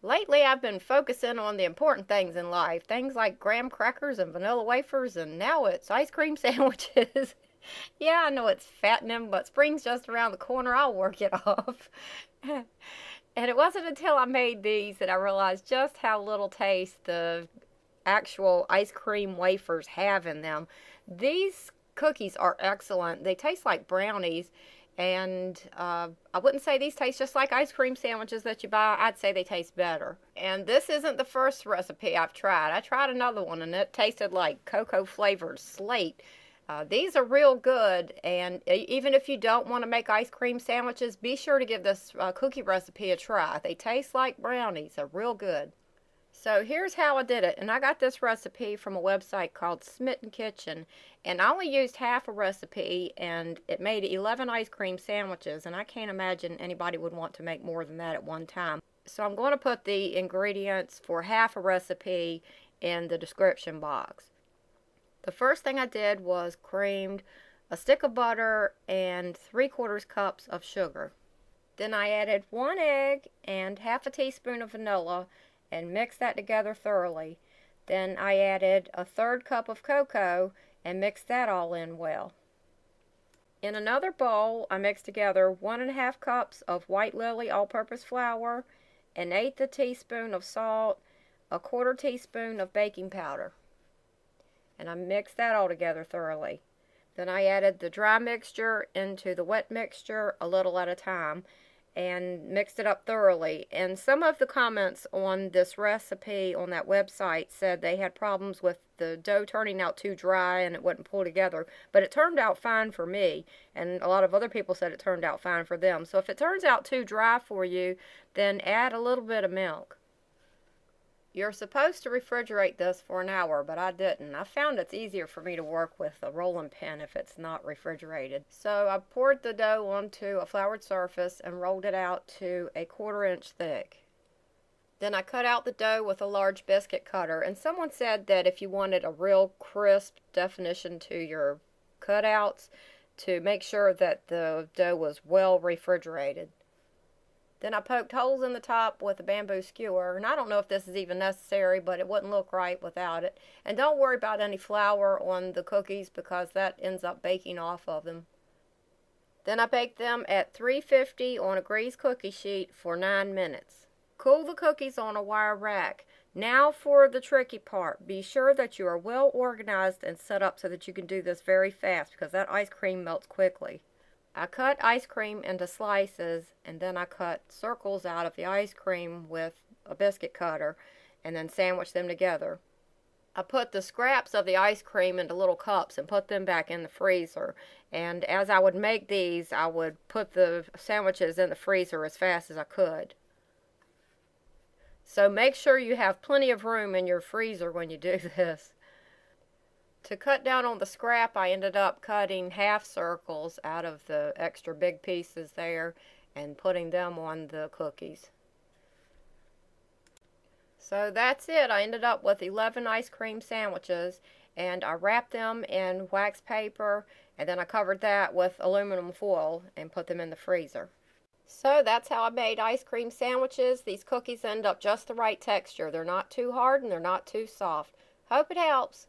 Lately, I've been focusing on the important things in life, things like graham crackers and vanilla wafers, and now it's ice cream sandwiches. Yeah, I know it's fattening, but spring's just around the corner. I'll work it off. And it wasn't until I made these that I realized just how little taste the actual ice cream wafers have in them. These cookies are excellent. They taste like brownies, and I wouldn't say these taste just like ice cream sandwiches that you buy. I'd say they taste better. And this isn't the first recipe I've tried. I tried another one, and it tasted like cocoa flavored slate. These are real good, and even if you don't want to make ice cream sandwiches, be sure to give this cookie recipe a try. They taste like brownies. They're real good. So here's how I did it, and I got this recipe from a website called Smitten Kitchen, and I only used half a recipe, and it made 11 ice cream sandwiches, and I can't imagine anybody would want to make more than that at one time. So I'm going to put the ingredients for half a recipe in the description box. The first thing I did was creamed a stick of butter and 3/4 cups of sugar. Then I added 1 egg and half a teaspoon of vanilla and mixed that together thoroughly. Then I added a 1/3 cup of cocoa and mixed that all in well. In another bowl, I mixed together 1½ cups of white lily all-purpose flour, 1/8 teaspoon of salt, 1/4 teaspoon of baking powder. And I mixed that all together thoroughly. Then I added the dry mixture into the wet mixture a little at a time and mixed it up thoroughly. And some of the comments on this recipe on that website said they had problems with the dough turning out too dry and it wouldn't pull together, but it turned out fine for me, and a lot of other people said it turned out fine for them. So if it turns out too dry for you, then add a little bit of milk. You're supposed to refrigerate this for an hour, but I didn't. I found it's easier for me to work with a rolling pin if it's not refrigerated. So I poured the dough onto a floured surface and rolled it out to 1/4 inch thick. Then I cut out the dough with a large biscuit cutter, and someone said that if you wanted a real crisp definition to your cutouts, to make sure that the dough was well refrigerated. Then I poked holes in the top with a bamboo skewer, and I don't know if this is even necessary, but it wouldn't look right without it. And don't worry about any flour on the cookies because that ends up baking off of them. Then I baked them at 350 on a greased cookie sheet for 9 minutes. Cool the cookies on a wire rack. Now for the tricky part. Be sure that you are well organized and set up so that you can do this very fast because that ice cream melts quickly. I cut ice cream into slices, and then I cut circles out of the ice cream with a biscuit cutter and then sandwiched them together. I put the scraps of the ice cream into little cups and put them back in the freezer. And as I would make these, I would put the sandwiches in the freezer as fast as I could. So make sure you have plenty of room in your freezer when you do this. To cut down on the scrap, I ended up cutting half circles out of the extra big pieces there and putting them on the cookies. So that's it. I ended up with 11 ice cream sandwiches, and I wrapped them in wax paper, and then I covered that with aluminum foil and put them in the freezer. So that's how I made ice cream sandwiches. These cookies end up just the right texture. They're not too hard and they're not too soft. Hope it helps.